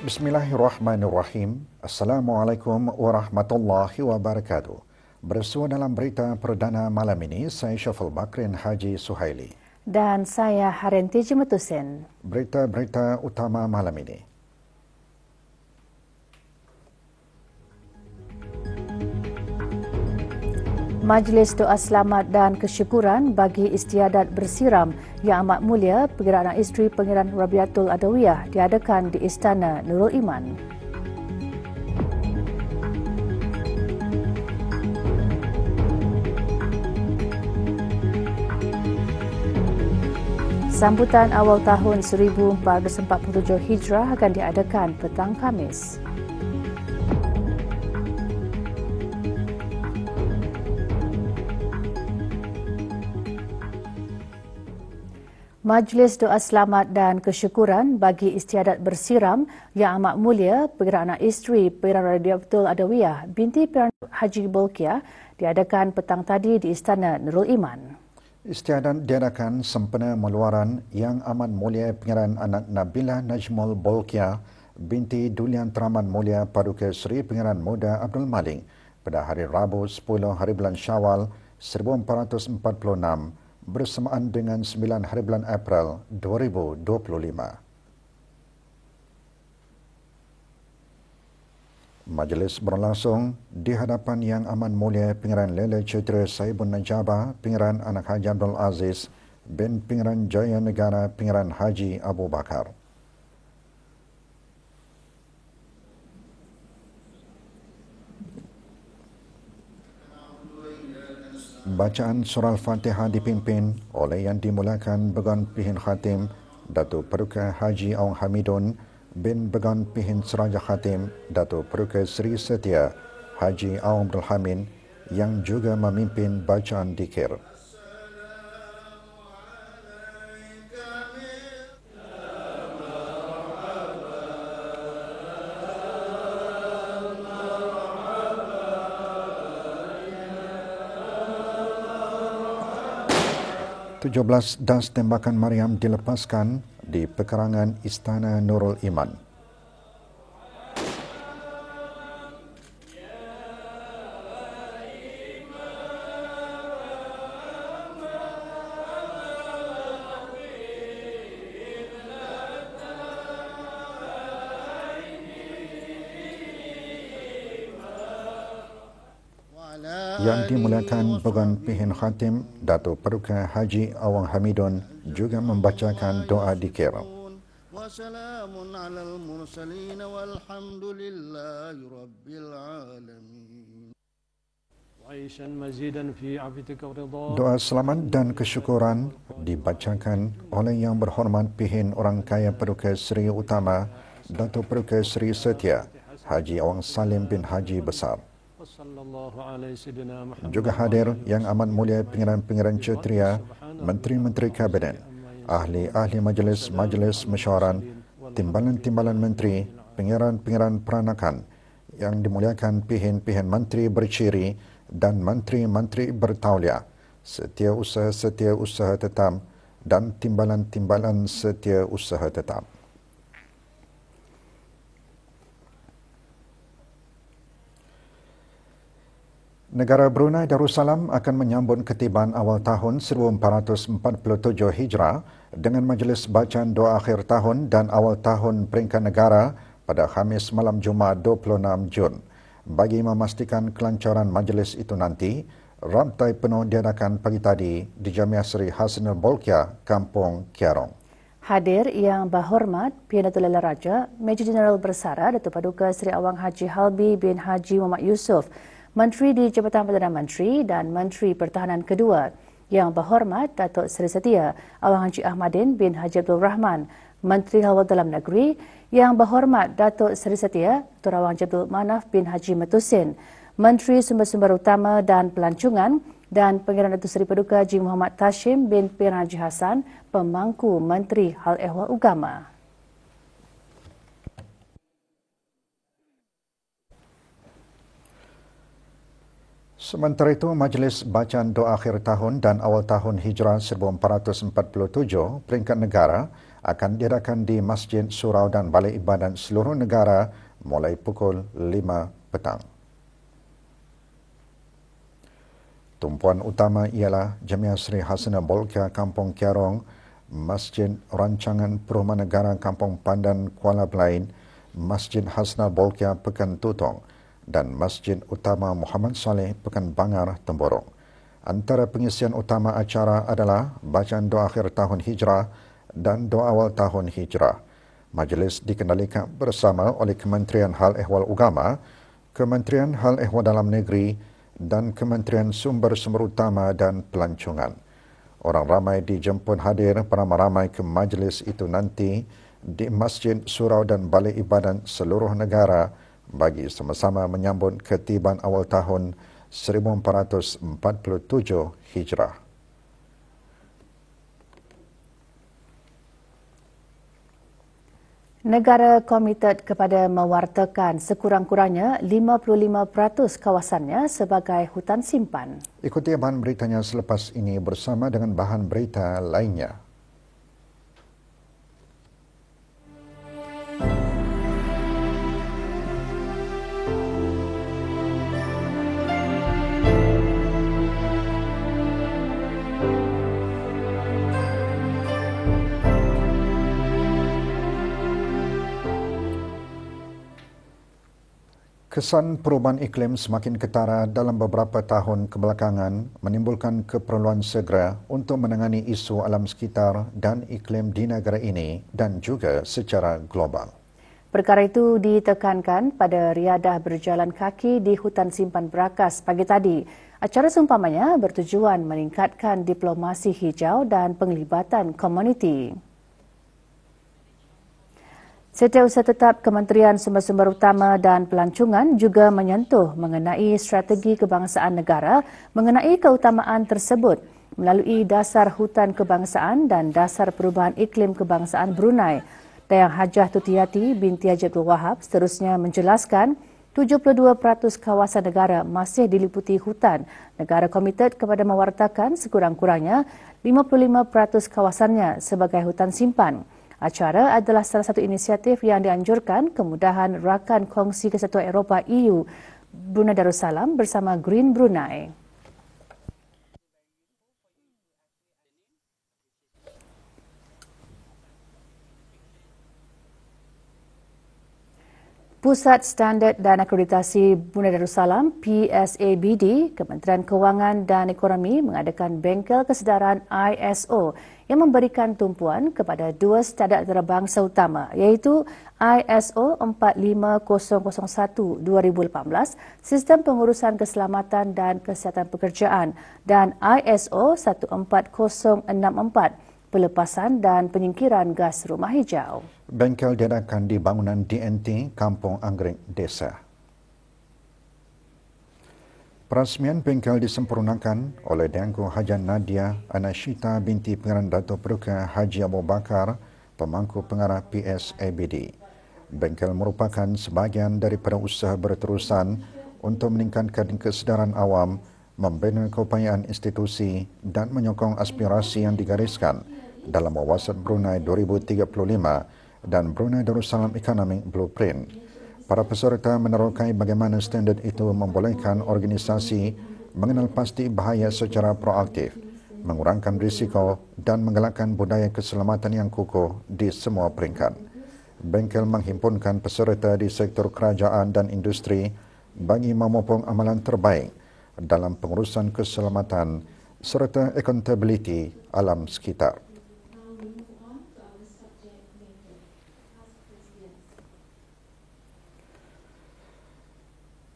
Bismillahirrahmanirrahim. Assalamualaikum warahmatullahi wabarakatuh. Bersua dalam berita perdana malam ini, saya Syaful Bakrin Haji Suhaili. Dan saya Harenti Jimetusen. Berita-berita utama malam ini. Majlis Doa Selamat dan Kesyukuran bagi Istiadat Bersiram Yang Amat Mulia Pengira Anak Isteri Pangeran Rabiatul Adawiyah diadakan di Istana Nurul Iman. Sambutan awal tahun 1447 Hijrah akan diadakan petang Khamis. Majlis Doa Selamat dan Kesyukuran bagi Istiadat Bersiram Yang Amat Mulia Pengira Anak Isteri Pangeran Rabiatul Adawiyah binti Pangeran Haji Bolkiah diadakan petang tadi di Istana Nurul Iman. Istiadat diadakan sempena meluaran Yang Amat Mulia Pangeran Anak Nabila Najmul Bolkiah binti Dulian Teraman Mulia Paduka Seri Pangeran Muda Abdul Malik pada hari Rabu 10 hari bulan Syawal 1446 bersamaan dengan 9 hari bulan April 2025. Majlis berlangsung di hadapan Yang Amat Mulia Pangeran Lele Cetera Saibun Najabah Pangeran Anak Haji Abdul Aziz bin Pangeran Jaya Negara Pangeran Haji Abu Bakar. Bacaan surah Al-Fatihah dipimpin oleh yang dimulakan Began Pihin Khatim Datuk Paduka Haji Awang Hamidun bin Began Pihin Seraja Khatim Datuk Paduka Seri Setia Haji Awang Abdul Hamid yang juga memimpin bacaan dikir. Tujuh-belas das tembakan Maryam dilepaskan di pekarangan Istana Nurul Iman. Yang dimuliakan Began Pihin Khatim Datuk Paduka Haji Awang Hamidun juga membacakan doa dikir. Wassalamun alal mursalin walhamdulillahi rabbil alamin. Doa selamat dan kesyukuran dibacakan oleh Yang Berhormat Pihin Orang Kaya Paduka Seri Utama Datuk Paduka Seri Setia Haji Awang Salim bin Haji Besar. Juga hadir Yang Amat Mulia Pangeran-Pangeran Kshatriya, Menteri-Menteri Kabinet, Ahli-Ahli Majlis Mesyuaran, Timbalan-Timbalan Menteri, Pangeran-Pangeran Peranakan, yang dimuliakan Pihin-Pihin Menteri Berciri dan Menteri-Menteri Bertauliah, Setiausaha Tetap dan Timbalan-Timbalan Setiausaha Tetap. Negara Brunei Darussalam akan menyambut ketibaan awal tahun 1447 Hijrah dengan majlis bacaan doa akhir tahun dan awal tahun peringkat negara pada Khamis malam Jumaat 26 Jun. Bagi memastikan kelancaran majlis itu nanti, ramtai penuh diadakan pagi tadi di Jamiah Seri Hasanul Bolkiah, Kampung Kiarong. Hadir Yang Berhormat Perdana Datuk Raja Major Jeneral Bersara Datuk Paduka Seri Awang Haji Halbi bin Haji Muhammad Yusof, Menteri di Jabatan Perdana Menteri dan Menteri Pertahanan kedua, Yang Berhormat Datuk Seri Setia Awang Haji Ahmadin bin Haji Abdul Rahman, Menteri Hal Dalam Negeri, Yang Berhormat Datuk Seri Setia Dr. Awang Haji Abdul Manaf bin Haji Metusin, Menteri Sumber-Sumber Utama dan Pelancongan dan Pangeran Datuk Seri Paduka Haji Muhammad Tashim bin Pangeran Haji Hassan, Pemangku Menteri Hal Ehwal Agama. Sementara itu, Majlis Bacaan Doa Akhir Tahun dan Awal Tahun Hijrah 1447 peringkat negara akan diadakan di Masjid Surau dan Balai Ibadat seluruh negara mulai pukul 5 petang. Tumpuan utama ialah Jamiah Sri Hasana Bolkiah Kampung Kiarong, Masjid Rancangan Perumahan Negara Kampung Pandan Kuala Belain, Masjid Hasna Bolkiah Pekan Tutong dan Masjid Utama Muhammad Saleh Pekan Bangar Temborong. Antara pengisian utama acara adalah bacaan doa akhir tahun hijrah dan doa awal tahun hijrah. Majlis dikendalikan bersama oleh Kementerian Hal Ehwal Agama, Kementerian Hal Ehwal Dalam Negeri dan Kementerian Sumber-Sumber Utama dan Pelancongan. Orang ramai dijemput hadir beramai-ramai ke majlis itu nanti di Masjid Surau dan Balai Ibadat seluruh negara bagi sama-sama menyambut ketibaan awal tahun 1447 Hijrah. Negara komited kepada mewartakan sekurang-kurangnya 55% kawasannya sebagai hutan simpan. Ikuti bahan beritanya selepas ini bersama dengan bahan berita lainnya. Kesan perubahan iklim semakin ketara dalam beberapa tahun kebelakangan menimbulkan keperluan segera untuk menangani isu alam sekitar dan iklim di negara ini dan juga secara global. Perkara itu ditekankan pada riadah berjalan kaki di hutan simpan Berakas pagi tadi. Acara seumpamanya bertujuan meningkatkan diplomasi hijau dan penglibatan komuniti. Setiausaha Tetap Kementerian Sumber-Sumber Utama dan Pelancongan juga menyentuh mengenai strategi kebangsaan negara mengenai keutamaan tersebut melalui dasar hutan kebangsaan dan dasar perubahan iklim kebangsaan Brunei. Dayang Hajah Tutiyati binti Haji Abdul Wahab seterusnya menjelaskan 72% kawasan negara masih diliputi hutan. Negara komited kepada mewartakan sekurang-kurangnya 55% kawasannya sebagai hutan simpan. Acara adalah salah satu inisiatif yang dianjurkan kemudahan Rakan Kongsi Kesatuan Eropah EU Brunei Darussalam bersama Green Brunei. Pusat Standard dan Akreditasi Brunei Darussalam PSABD, Kementerian Kewangan dan Ekonomi mengadakan bengkel kesedaran ISO yang memberikan tumpuan kepada dua standard antarabangsa utama iaitu ISO 45001-2018 Sistem Pengurusan Keselamatan dan Kesihatan Pekerjaan dan ISO 14064 Pelepasan dan Penyingkiran Gas Rumah Hijau. Bengkel diadakan di bangunan DNT Kampung Anggrek Desa. Perasmian bengkel disempurnakan oleh Dayangku Hajan Nadia Anashita binti Pengarah Datuk Peruka Haji Abu Bakar, pemangku pengarah PSABD. Bengkel merupakan sebahagian daripada usaha berterusan untuk meningkatkan kesedaran awam, membina keupayaan institusi dan menyokong aspirasi yang digariskan dalam Wawasan Brunei 2035 dan Brunei Darussalam Economic Blueprint. Para peserta menerokai bagaimana standard itu membolehkan organisasi mengenal pasti bahaya secara proaktif, mengurangkan risiko dan menggalakkan budaya keselamatan yang kukuh di semua peringkat. Bengkel menghimpunkan peserta di sektor kerajaan dan industri bagi memupung amalan terbaik dalam pengurusan keselamatan serta accountability alam sekitar.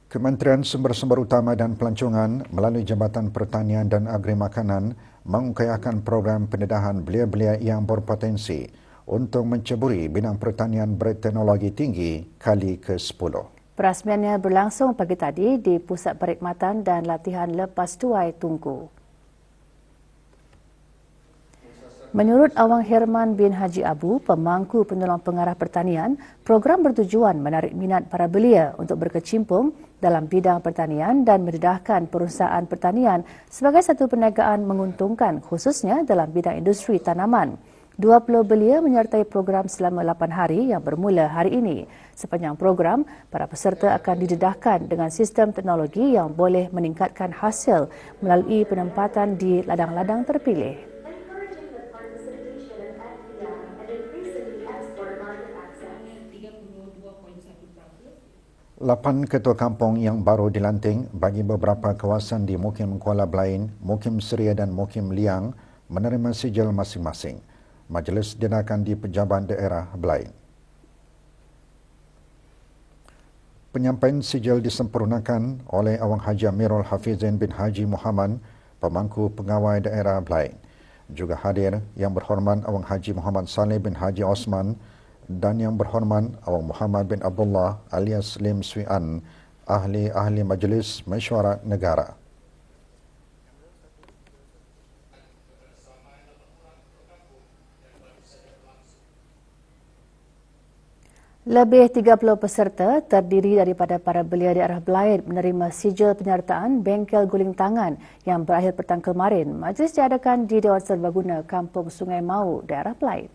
Kementerian Sumber-Sumber Utama dan Pelancongan melalui Jabatan Pertanian dan Agri Makanan mengupayakan program pendedahan belia-belia yang berpotensi untuk menceburi bidang pertanian berteknologi tinggi kali ke-10. Perasmiannya berlangsung pagi tadi di Pusat Perkhidmatan dan Latihan Lepas Tuai Tungku. Menurut Awang Herman bin Haji Abu, pemangku penolong pengarah pertanian, program bertujuan menarik minat para belia untuk berkecimpung dalam bidang pertanian dan mendedahkan perusahaan pertanian sebagai satu perniagaan menguntungkan khususnya dalam bidang industri tanaman. 20 belia menyertai program selama 8 hari yang bermula hari ini. Sepanjang program, para peserta akan didedahkan dengan sistem teknologi yang boleh meningkatkan hasil melalui penempatan di ladang-ladang terpilih. 8 ketua kampung yang baru dilantik bagi beberapa kawasan di Mukim Kuala Blain, Mukim Seria dan Mukim Liang menerima sijil masing-masing. Majlis diadakan di Pejabat Daerah Blain. Penyampaian sijil disempurnakan oleh Awang Haji Amirul Hafizin bin Haji Muhammad, pemangku pegawai daerah Blain. Juga hadir Yang Berhormat Awang Haji Muhammad Saleh bin Haji Osman dan Yang Berhormat Awang Muhammad bin Abdullah alias Lim Swee An, ahli-ahli Majlis Mesyuarat Negara. Lebih 30 peserta terdiri daripada para belia daerah Blain menerima sijil penyertaan bengkel guling tangan yang berakhir petang kemarin. Majlis diadakan di Dewan Serbaguna Kampung Sungai Mau, daerah Blain.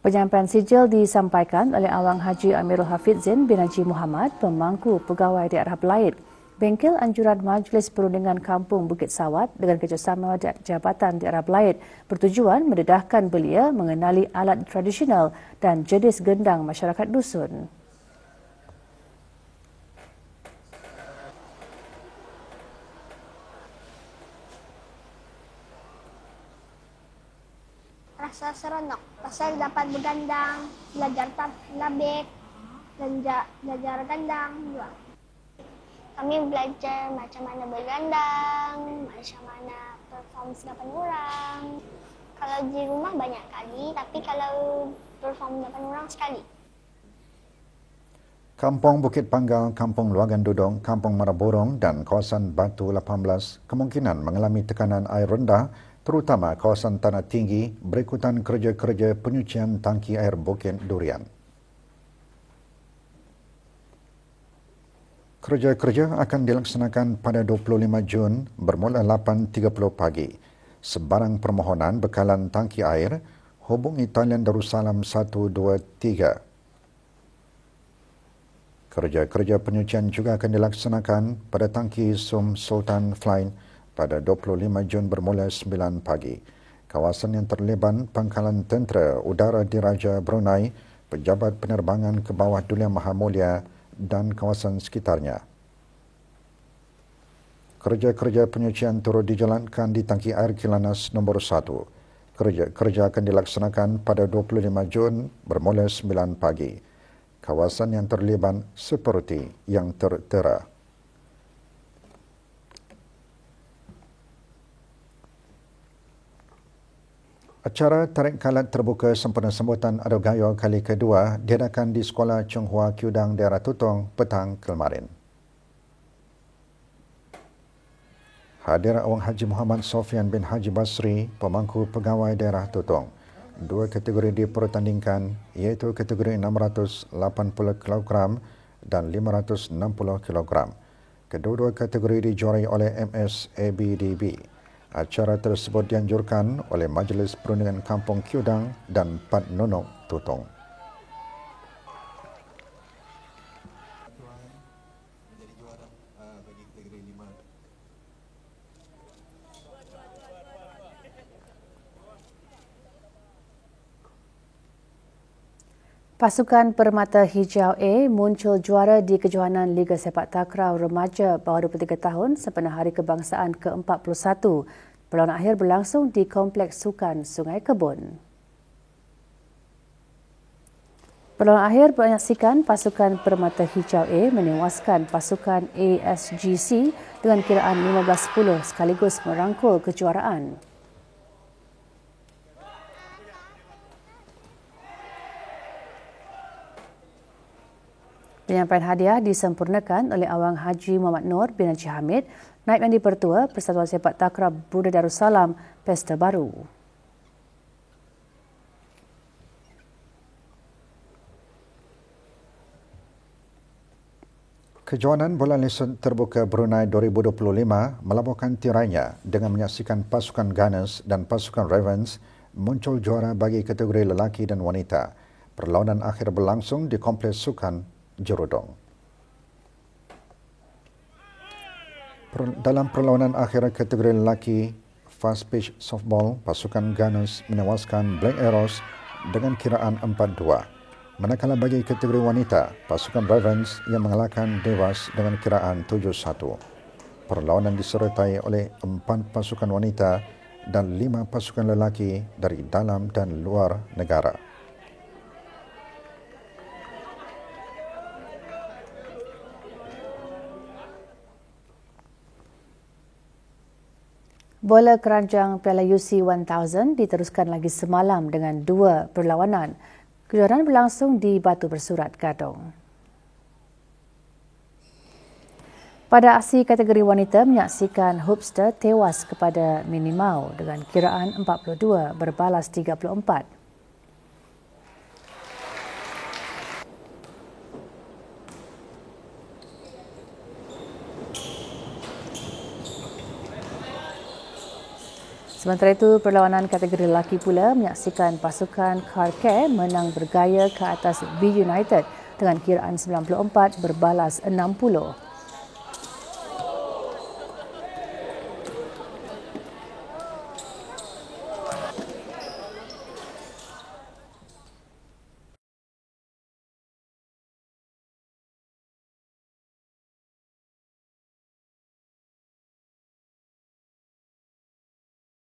Penyampaian sijil disampaikan oleh Awang Haji Amirul Hafizin bin Haji Muhammad, pemangku pegawai daerah Blain. Bengkel anjuran Majlis Perundingan Kampung Bukit Sawat dengan kerjasama Jabatan Daerah Blain bertujuan mendedahkan belia mengenali alat tradisional dan jenis gendang masyarakat dusun. Rasa seronok pasal dapat bergandang, belajar labik, dan belajar gandang juga. Kami belajar macam mana bergandang, macam mana perform 8 orang. Kalau di rumah banyak kali, tapi kalau perform 8 orang sekali. Kampung Bukit Panggal, Kampung Luagan Dudong, Kampung Maraburong dan kawasan Batu 18 kemungkinan mengalami tekanan air rendah, terutama kawasan tanah tinggi berikutan kerja-kerja penyucian tangki air Bukit Durian. Kerja-kerja akan dilaksanakan pada 25 Jun bermula 8.30 pagi. Sebarang permohonan bekalan tangki air, hubungi talian Darussalam 123. Kerja-kerja penyucian juga akan dilaksanakan pada tangki Sum Sultan Flying pada 25 Jun bermula 9 pagi. Kawasan yang terlibat Pangkalan Tentera Udara Diraja Brunei, Pejabat Penerbangan ke bawah Duli Maha Mulia dan kawasan sekitarnya. Kerja-kerja penyucian turut dijalankan di tangki air Kilanas nombor 1. Kerja akan dilaksanakan pada 25 Jun bermula 9 pagi. Kawasan yang terlibat seperti yang tertera. Acara tarik kalat terbuka sempena sambutan Adu Gayo kali kedua diadakan di Sekolah Chonghua Kiudang daerah Tutong petang kemarin. Hadir Awang Haji Muhammad Sofian bin Haji Basri, pemangku pegawai daerah Tutong. 2 kategori dipertandingkan iaitu kategori 680 kg dan 560 kg. Kedua-dua kategori dijuarai oleh MSABDB. Acara tersebut dianjurkan oleh Majlis Perundingan Kampung Kiudang dan Pat Nonok Tutong. Pasukan Permata Hijau A muncul juara di kejohanan Liga Sepak Takraw Remaja bawah 23 tahun sempena Hari Kebangsaan ke-41. Perlawanan akhir berlangsung di Kompleks Sukan Sungai Kebun. Perlawanan akhir menyaksikan pasukan Permata Hijau A menewaskan pasukan ASGC dengan kiraan 15-10 sekaligus merangkul kejuaraan. Penyampaian hadiah disempurnakan oleh Awang Haji Muhammad Noor bin Haji Hamid, Naib Mandi Pertua Persatuan Sepak Takraw Brunei Darussalam Pesta Baru. Kejohanan Bola Lisun Terbuka Brunei 2025 melabuhkan tirainya dengan menyaksikan pasukan Gunners dan pasukan Ravens muncul juara bagi kategori lelaki dan wanita. Perlawanan akhir berlangsung di Kompleks Sukan Jerudong. Dalam perlawanan akhir kategori lelaki Fast Pitch Softball, pasukan Gunners menewaskan Black Arrows dengan kiraan 4-2. Manakala bagi kategori wanita, pasukan Ravens yang mengalahkan Devas dengan kiraan 7-1. Perlawanan disertai oleh 4 pasukan wanita dan 5 pasukan lelaki dari dalam dan luar negara. Bola keranjang Piala UC 1000 diteruskan lagi semalam dengan 2 perlawanan. Kejuaraan berlangsung di Batu Bersurat, Gadong. Pada aksi kategori wanita menyaksikan Hoopster tewas kepada Minimau dengan kiraan 42 berbalas 34. Sementara itu, perlawanan kategori lelaki pula menyaksikan pasukan Karcare menang bergaya ke atas B United dengan kiraan 94 berbalas 60.